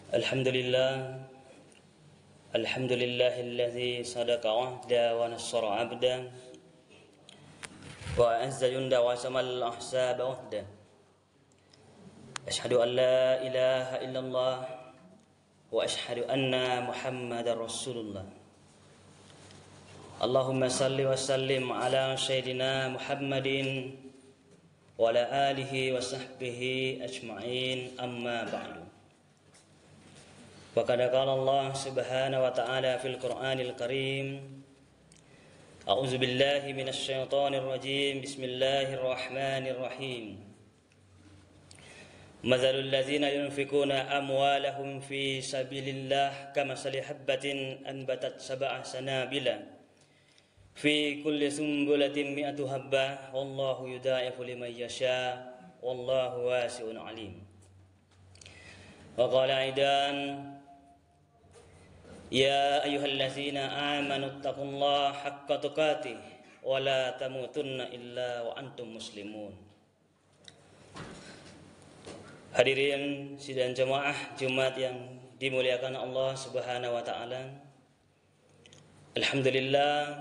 Alhamdulillah, alhamdulillahilladzi sadaqa wa'da wa nassara 'abda wa azza junda wa samal ahsaba wahda. Ashhadu an la ilaha illallah wa ashhadu anna Muhammadar Rasulullah. Allahumma salli wa sallim ala sayyidina Muhammadin wa ala alihi wa sahbihi ajma'in, amma ba'du. Faqad qala Allah subhanahu wa ta'ala fil Qur'anil Karim, A'udzu billahi minasy syaithanir rajim. Bismillahirrahmanirrahim. Mathalul ladzina yunfikuna amwalahum fi sabilillah kamathali habbatin anbatat sab'a sanabila fi kulli sumbulatin mi'atu habbah wallahu yudha'ifu liman yasha wallahu wasi'un 'alim. Wa qala aidan, ya ayyuhallazina amanu taqullaha haqqa tuqatih wa la tamutunna illa wa antum muslimun. Hadirin sidang jemaah Jumat yang dimuliakan Allah Subhanahu wa taala. Alhamdulillah,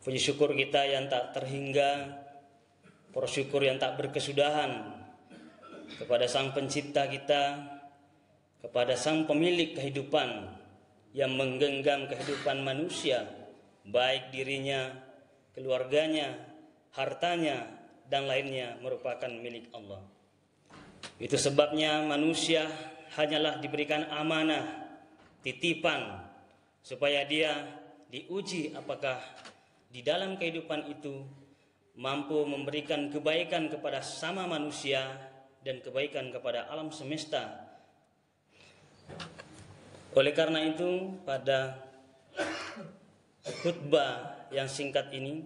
puji syukur kita yang tak terhingga, bersyukur yang tak berkesudahan kepada Sang Pencipta kita, kepada Sang Pemilik kehidupan yang menggenggam kehidupan manusia, baik dirinya, keluarganya, hartanya, dan lainnya merupakan milik Allah. Itu sebabnya manusia hanyalah diberikan amanah, titipan, supaya dia diuji apakah di dalam kehidupan itu mampu memberikan kebaikan kepada sama manusia dan kebaikan kepada alam semesta. Oleh karena itu, pada khutbah yang singkat ini,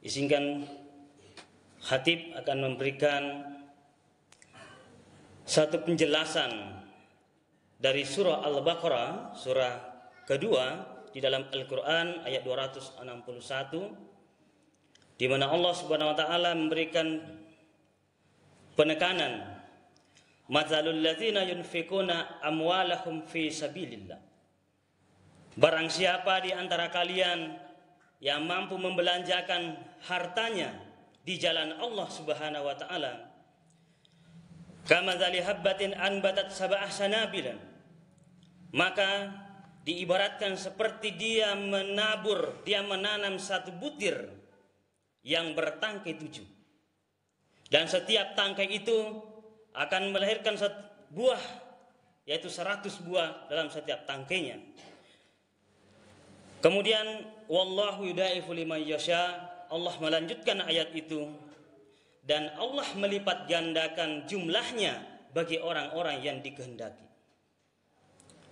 izinkan khatib akan memberikan satu penjelasan dari surah Al-Baqarah, surah kedua di dalam Al-Quran ayat 261, di mana Allah Subhanahu wa taala memberikan penekanan, mathalul ladzina yunfikuna amwalahum fi sabilillah. Barang siapa di antara kalian yang mampu membelanjakan hartanya di jalan Allah Subhanahu wa taala, kamathali habbatin anbatat sab'ah sanabilan, maka diibaratkan seperti dia menabur, dia menanam satu butir yang bertangkai 7. Dan setiap tangkai itu akan melahirkan satu buah, yaitu 100 buah dalam setiap tangkainya. Kemudian wallahu yudha'ifu liman yasha, Allah melanjutkan ayat itu, dan Allah melipat gandakan jumlahnya bagi orang-orang yang dikehendaki.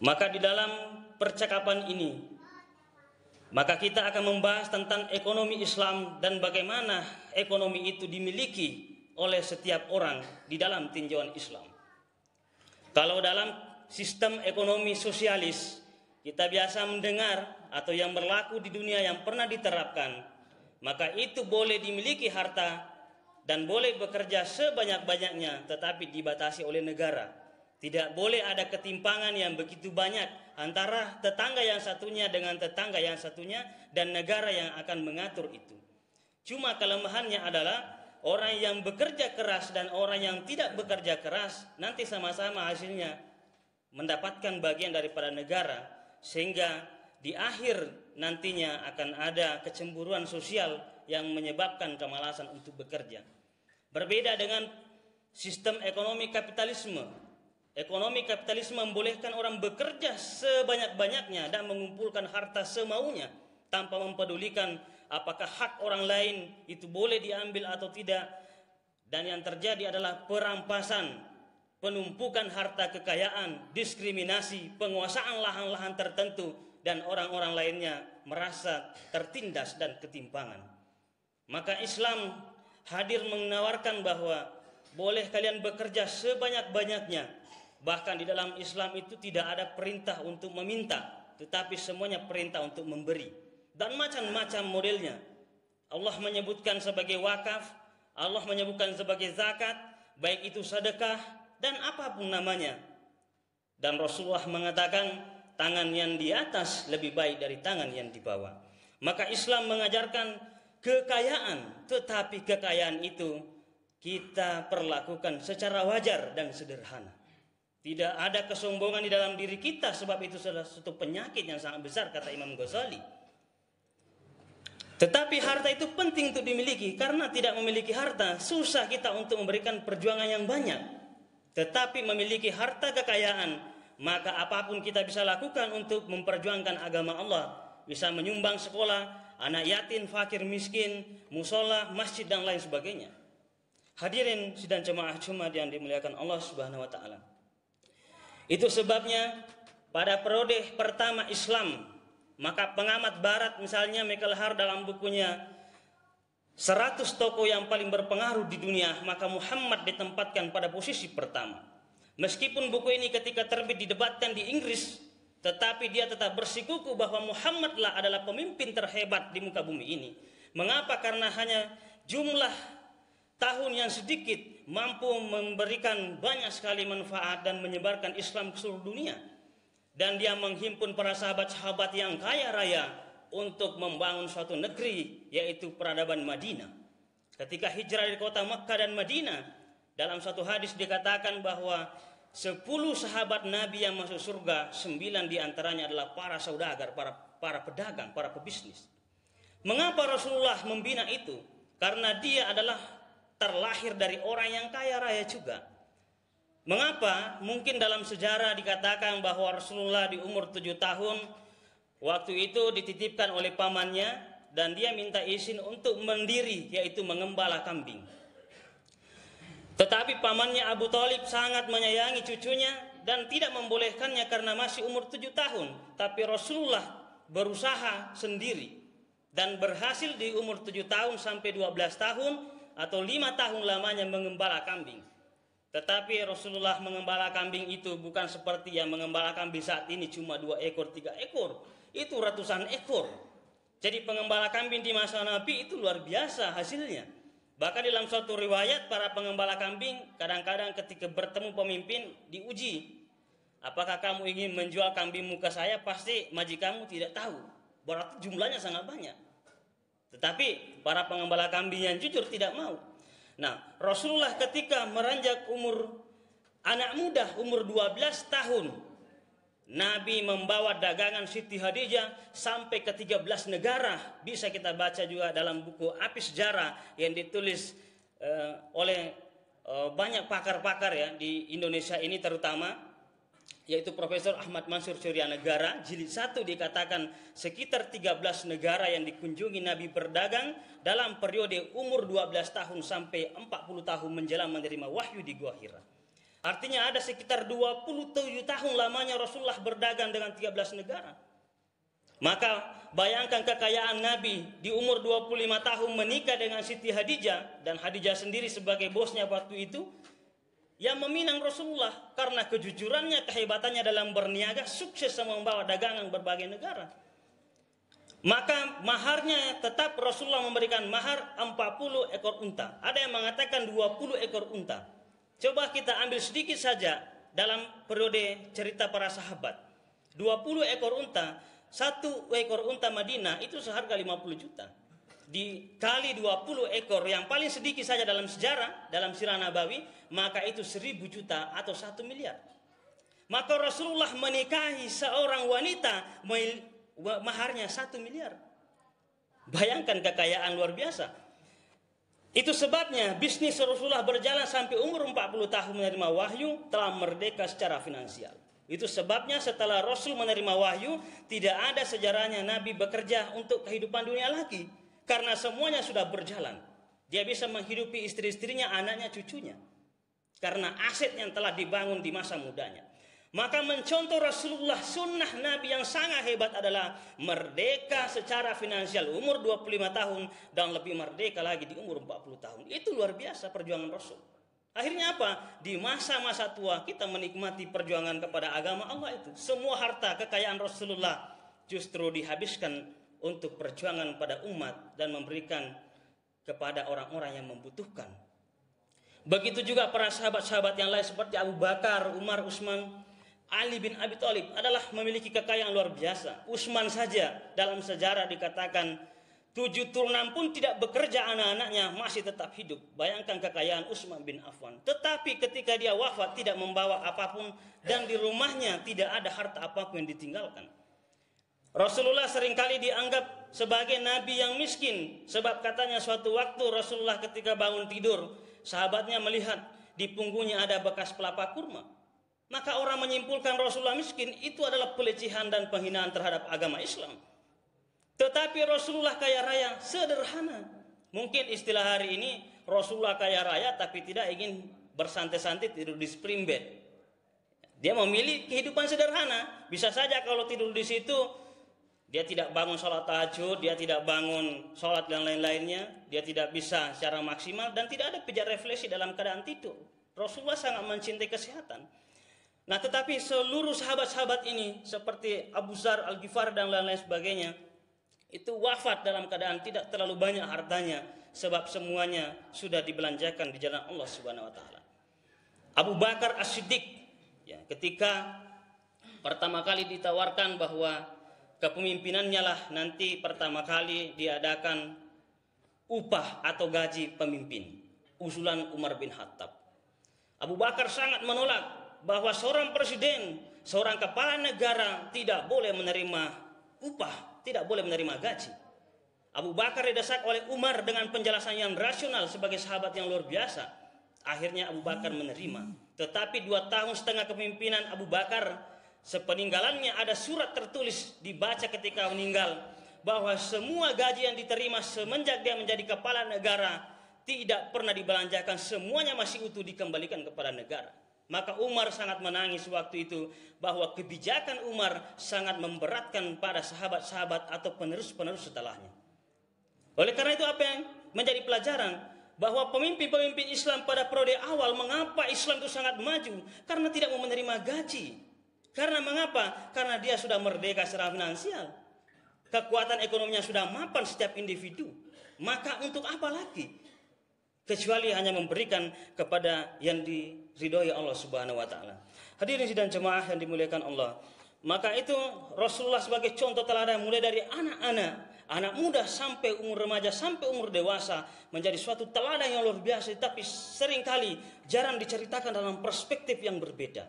Maka di dalam percakapan ini, maka kita akan membahas tentang ekonomi Islam dan bagaimana ekonomi itu dimiliki oleh setiap orang di dalam tinjauan Islam. Kalau dalam sistem ekonomi sosialis kita biasa mendengar atau yang berlaku di dunia yang pernah diterapkan, maka itu boleh dimiliki harta dan boleh bekerja sebanyak-banyaknya, tetapi dibatasi oleh negara. Tidak boleh ada ketimpangan yang begitu banyak antara tetangga yang satunya dengan tetangga yang satunya, dan negara yang akan mengatur itu. Cuma kelemahannya adalah orang yang bekerja keras dan orang yang tidak bekerja keras nanti sama-sama hasilnya mendapatkan bagian daripada negara, sehingga di akhir nantinya akan ada kecemburuan sosial yang menyebabkan kemalasan untuk bekerja. Berbeda dengan sistem ekonomi kapitalisme. Ekonomi kapitalisme membolehkan orang bekerja sebanyak-banyaknya dan mengumpulkan harta semaunya tanpa mempedulikan apakah hak orang lain itu boleh diambil atau tidak. Dan yang terjadi adalah perampasan, penumpukan harta kekayaan, diskriminasi, penguasaan lahan-lahan tertentu, dan orang-orang lainnya merasa tertindas dan ketimpangan. Maka Islam hadir menawarkan bahwa boleh kalian bekerja sebanyak-banyaknya. Bahkan di dalam Islam itu tidak ada perintah untuk meminta, tetapi semuanya perintah untuk memberi. Dan macam-macam modelnya. Allah menyebutkan sebagai wakaf, Allah menyebutkan sebagai zakat, baik itu sedekah dan apapun namanya. Dan Rasulullah mengatakan tangan yang di atas lebih baik dari tangan yang di bawah. Maka Islam mengajarkan kekayaan, tetapi kekayaan itu kita perlakukan secara wajar dan sederhana. Tidak ada kesombongan di dalam diri kita, sebab itu adalah suatu penyakit yang sangat besar, kata Imam Ghazali. Tetapi harta itu penting untuk dimiliki, karena tidak memiliki harta susah kita untuk memberikan perjuangan yang banyak. Tetapi memiliki harta kekayaan, maka apapun kita bisa lakukan untuk memperjuangkan agama Allah. Bisa menyumbang sekolah, anak yatim, fakir, miskin, musola, masjid dan lain sebagainya. Hadirin sidang jemaah Jumat yang dimuliakan Allah Subhanahu wa taala. Itu sebabnya pada periode pertama Islam, maka pengamat barat misalnya Michael Hart dalam bukunya 100 tokoh yang paling berpengaruh di dunia, maka Muhammad ditempatkan pada posisi pertama. Meskipun buku ini ketika terbit didebatkan di Inggris, tetapi dia tetap bersikuku bahwa Muhammadlah adalah pemimpin terhebat di muka bumi ini. Mengapa? Karena hanya jumlah tahun yang sedikit mampu memberikan banyak sekali manfaat dan menyebarkan Islam ke seluruh dunia. Dan dia menghimpun para sahabat-sahabat yang kaya raya untuk membangun suatu negeri, yaitu peradaban Madinah. Ketika hijrah dari kota Makkah dan Madinah, dalam satu hadis dikatakan bahwa 10 sahabat Nabi yang masuk surga, 9 diantaranya adalah para saudagar, para pedagang, para pebisnis. Mengapa Rasulullah membina itu? Karena dia adalah terlahir dari orang yang kaya raya juga. Mengapa? Mungkin dalam sejarah dikatakan bahwa Rasulullah di umur 7 tahun, waktu itu dititipkan oleh pamannya dan dia minta izin untuk mendiri, yaitu mengembala kambing. Tetapi pamannya Abu Thalib sangat menyayangi cucunya dan tidak membolehkannya karena masih umur 7 tahun. Tapi Rasulullah berusaha sendiri dan berhasil di umur 7 tahun sampai 12 tahun atau 5 tahun lamanya mengembala kambing. Tetapi Rasulullah mengembala kambing itu bukan seperti yang mengembala kambing saat ini cuma 2 ekor, 3 ekor. Itu ratusan ekor. Jadi pengembala kambing di masa Nabi itu luar biasa hasilnya. Bahkan dalam suatu riwayat para pengembala kambing kadang-kadang ketika bertemu pemimpin diuji. Apakah kamu ingin menjual kambingmu ke saya? Pasti majikanmu tidak tahu. Berarti jumlahnya sangat banyak. Tetapi para pengembala kambing yang jujur tidak mau. Nah, Rasulullah ketika meranjak umur anak muda, umur 12 tahun, Nabi membawa dagangan Siti Khadijah sampai ke 13 negara. Bisa kita baca juga dalam buku Api Sejarah yang ditulis oleh banyak pakar-pakar ya di Indonesia ini terutama, yaitu Profesor Ahmad Mansur Suryanegara. Jilid 1 dikatakan sekitar 13 negara yang dikunjungi Nabi berdagang dalam periode umur 12 tahun sampai 40 tahun menjelang menerima wahyu di Gua Hira. Artinya ada sekitar 27 tahun lamanya Rasulullah berdagang dengan 13 negara. Maka bayangkan kekayaan Nabi di umur 25 tahun menikah dengan Siti Khadijah, dan Khadijah sendiri sebagai bosnya waktu itu yang meminang Rasulullah karena kejujurannya, kehebatannya dalam berniaga, sukses membawa dagangan berbagai negara. Maka maharnya tetap Rasulullah memberikan mahar 40 ekor unta. Ada yang mengatakan 20 ekor unta. Coba kita ambil sedikit saja dalam periode cerita para sahabat. 20 ekor unta, 1 ekor unta Madinah itu seharga 50 juta. Dikali 20 ekor yang paling sedikit saja dalam sejarah, dalam sirah Nabawi, maka itu 1000 juta atau 1 miliar. Maka Rasulullah menikahi seorang wanita maharnya 1 miliar. Bayangkan kekayaan luar biasa. Itu sebabnya bisnis Rasulullah berjalan sampai umur 40 tahun menerima wahyu, telah merdeka secara finansial. Itu sebabnya setelah Rasul menerima wahyu, tidak ada sejarahnya Nabi bekerja untuk kehidupan dunia lagi. Karena semuanya sudah berjalan. Dia bisa menghidupi istri-istrinya, anaknya, cucunya. Karena aset yang telah dibangun di masa mudanya. Maka mencontoh Rasulullah, sunnah Nabi yang sangat hebat adalah merdeka secara finansial umur 25 tahun dan lebih merdeka lagi di umur 40 tahun. Itu luar biasa perjuangan Rasul. Akhirnya apa? Di masa-masa tua kita menikmati perjuangan kepada agama Allah itu. Semua harta kekayaan Rasulullah justru dihabiskan untuk perjuangan pada umat dan memberikan kepada orang-orang yang membutuhkan. Begitu juga para sahabat-sahabat yang lain seperti Abu Bakar, Umar, Utsman, Ali bin Abi Thalib adalah memiliki kekayaan luar biasa. Utsman saja dalam sejarah dikatakan 7 turunan pun tidak bekerja, anak-anaknya masih tetap hidup. Bayangkan kekayaan Utsman bin Affan. Tetapi ketika dia wafat tidak membawa apapun dan di rumahnya tidak ada harta apapun yang ditinggalkan. Rasulullah seringkali dianggap sebagai nabi yang miskin, sebab katanya suatu waktu Rasulullah ketika bangun tidur, sahabatnya melihat di punggungnya ada bekas pelapa kurma. Maka orang menyimpulkan Rasulullah miskin itu adalah pelecehan dan penghinaan terhadap agama Islam. Tetapi Rasulullah kaya raya, sederhana. Mungkin istilah hari ini Rasulullah kaya raya tapi tidak ingin bersantai-santai tidur di spring bed. Dia memilih kehidupan sederhana. Bisa saja kalau tidur di situ dia tidak bangun sholat tahajud, dia tidak bangun sholat dan lain-lainnya, dia tidak bisa secara maksimal dan tidak ada pijat refleksi dalam keadaan tidur. Rasulullah sangat mencintai kesehatan. Nah, tetapi seluruh sahabat-sahabat ini seperti Abu Dzar Al-Ghifari dan lain-lain sebagainya itu wafat dalam keadaan tidak terlalu banyak hartanya, sebab semuanya sudah dibelanjakan di jalan Allah Subhanahu wa taala. Abu Bakar As-Siddiq ya, ketika pertama kali ditawarkan bahwa kepemimpinannya lah nanti pertama kali diadakan upah atau gaji pemimpin, usulan Umar bin Khattab. Abu Bakar sangat menolak bahwa seorang presiden, seorang kepala negara tidak boleh menerima upah, tidak boleh menerima gaji. Abu Bakar didesak oleh Umar dengan penjelasan yang rasional sebagai sahabat yang luar biasa. Akhirnya Abu Bakar menerima. Tetapi 2 tahun setengah kepemimpinan Abu Bakar, sepeninggalannya ada surat tertulis dibaca ketika meninggal bahwa semua gaji yang diterima semenjak dia menjadi kepala negara tidak pernah dibelanjakan, semuanya masih utuh dikembalikan kepada negara. Maka Umar sangat menangis waktu itu bahwa kebijakan Umar sangat memberatkan pada sahabat-sahabat atau penerus-penerus setelahnya. Oleh karena itu apa yang menjadi pelajaran bahwa pemimpin-pemimpin Islam pada periode awal mengapa Islam itu sangat maju? Karena tidak mau menerima gaji. Karena mengapa? Karena dia sudah merdeka secara finansial. Kekuatan ekonominya sudah mapan setiap individu. Maka untuk apa lagi? Kecuali hanya memberikan kepada yang diridhoi Allah Subhanahu wa taala. Hadirin sidang jemaah yang dimuliakan Allah. Maka itu Rasulullah sebagai contoh teladan mulai dari anak-anak, anak muda sampai umur remaja sampai umur dewasa menjadi suatu teladan yang luar biasa, tapi seringkali jarang diceritakan dalam perspektif yang berbeda.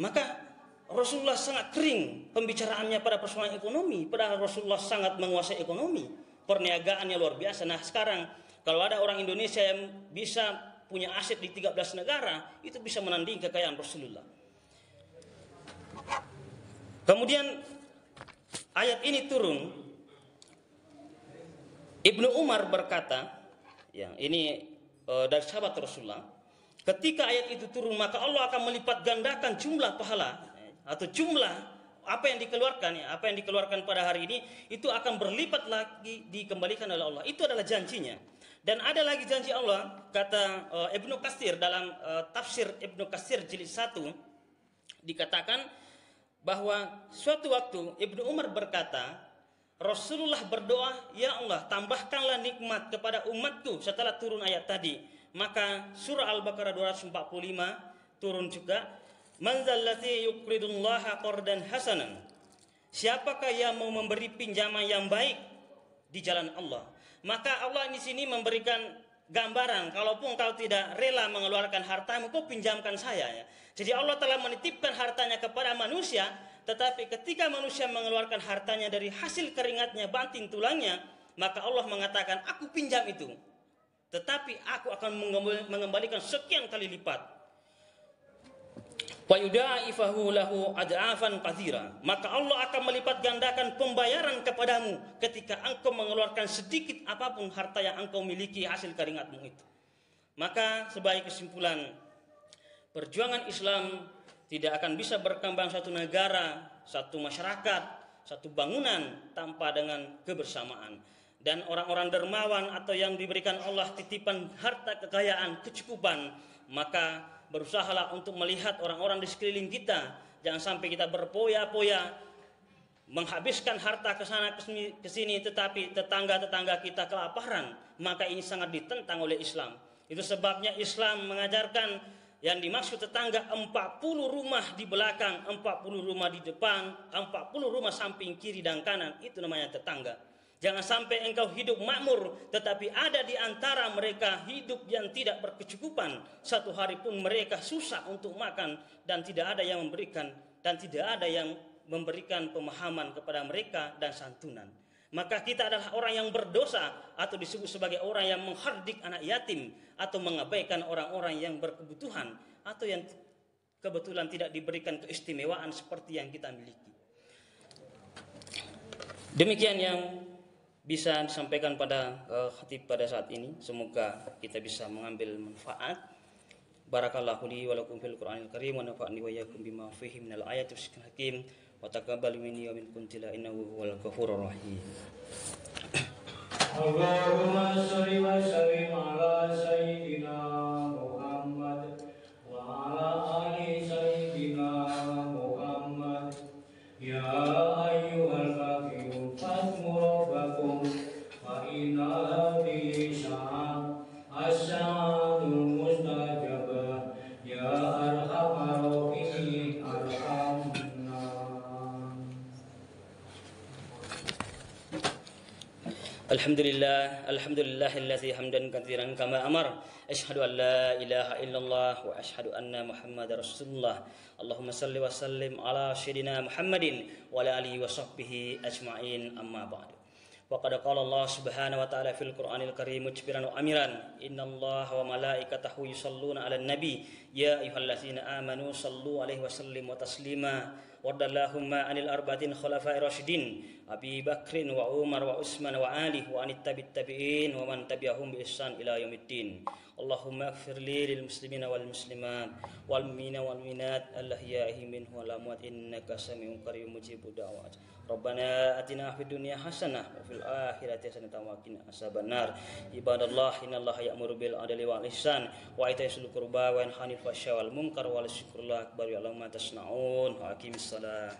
Maka Rasulullah sangat kering pembicaraannya pada persoalan ekonomi, padahal Rasulullah sangat menguasai ekonomi, perniagaannya luar biasa. Nah, sekarang kalau ada orang Indonesia yang bisa punya aset di 13 negara, itu bisa menandingi kekayaan Rasulullah. Kemudian ayat ini turun, Ibnu Umar berkata, ya ini dari sahabat Rasulullah, ketika ayat itu turun maka Allah akan melipat gandakan jumlah pahala atau jumlah apa yang dikeluarkan, ya, apa yang dikeluarkan pada hari ini itu akan berlipat lagi dikembalikan oleh Allah. Itu adalah janjinya. Dan ada lagi janji Allah, kata Ibnu Katsir dalam tafsir Ibnu Katsir jilid 1 dikatakan bahwa suatu waktu Ibnu Umar berkata, Rasulullah berdoa, ya Allah tambahkanlah nikmat kepada umatku setelah turun ayat tadi. Maka surah Al-Baqarah 245 turun juga, man zallati yuqridullaha qardan hasanan. Siapakah yang mau memberi pinjaman yang baik di jalan Allah? Maka Allah di sini memberikan gambaran, kalaupun kau tidak rela mengeluarkan hartamu, kau pinjamkan saya. Ya. Jadi Allah telah menitipkan hartanya kepada manusia, tetapi ketika manusia mengeluarkan hartanya dari hasil keringatnya, banting tulangnya, maka Allah mengatakan, aku pinjam itu, tetapi aku akan mengembalikan sekian kali lipat. Fayudaifahu lahu ad'afan katsira. Maka Allah akan melipat gandakan pembayaran kepadamu ketika engkau mengeluarkan sedikit apapun harta yang engkau miliki hasil keringatmu itu. Maka sebagai kesimpulan, perjuangan Islam tidak akan bisa berkembang satu negara, satu masyarakat, satu bangunan tanpa dengan kebersamaan. Dan orang-orang dermawan atau yang diberikan Allah titipan harta kekayaan, kecukupan, maka berusahalah untuk melihat orang-orang di sekeliling kita. Jangan sampai kita berpoya-poya menghabiskan harta ke sana ke sini, tetapi tetangga-tetangga kita kelaparan. Maka ini sangat ditentang oleh Islam. Itu sebabnya Islam mengajarkan Yang dimaksud tetangga 40 rumah di belakang, 40 rumah di depan, 40 rumah samping kiri dan kanan, itu namanya tetangga. Jangan sampai engkau hidup makmur, tetapi ada di antara mereka hidup yang tidak berkecukupan. Satu hari pun mereka susah untuk makan dan tidak ada yang memberikan, dan tidak ada yang memberikan pemahaman kepada mereka dan santunan. Maka kita adalah orang yang berdosa, atau disebut sebagai orang yang menghardik anak yatim, atau mengabaikan orang-orang yang berkebutuhan, atau yang kebetulan tidak diberikan keistimewaan seperti yang kita miliki. Demikian yang bisa disampaikan pada khatib pada saat ini. Semoga kita bisa mengambil manfaat. Barakallahu li wa lakum fil Qur'anil Karim wa nafa'ni wa iyyakum bima fihi minal ayatil hakim. Wa taqabbal minni wa minkum innahu huwal ghafurur rahim. Allahumma shalli wa sallim ala sayyidina Muhammad wa ala ali sayyidina Muhammad. Ya ayyuhal kafirun fasmu rabbakum wa inna hadhihi as-sa'atul mustajabah. Ya arhamar rahimin arhamna. Alhamdulillahillazi hamdan katsiran kama amar. Asyhadu an la ilaha illallah wa asyhadu anna Muhammadar Rasulullah. Allahumma salli wa sallim ala sayyidina Muhammadin wa ala alihi wa sahbihi ajma'in, amma ba'du. Wa qad qala Allah Subhanahu wa ta'ala fil Qur'anil Karim mujbiran wa amiran, innallaha wa malaikatahu yusalluna 'alan nabi ya ayyuhallazina amanu sallu 'alaihi wa sallimu taslima. Wardallahumma anil arba'atin khulafa'ir rasyidin Abi Bakrin wa Umar wa Utsman wa Ali wa anit tabi'in wa man tabi'ahum bi ihsan ila yaumiddin. Allahumma ighfir li lil muslimina wal muslimat wal mu'minina wal mu'minat allahiyyahi minhu wal amwat innaka sami'un qaribun mujibud da'wat. Rabbana atina fid dunya hasanah wa fil akhirati hasanah wa qina azabannar. Ibadallah, innallaha ya'muru bil adli wal ihsan wa ita'i dzil qurba wa yanha 'anil fahsya'i wal munkar wa la dzikrullahi akbar, ya'lamu ma tasna'un. Wa aqimis salat.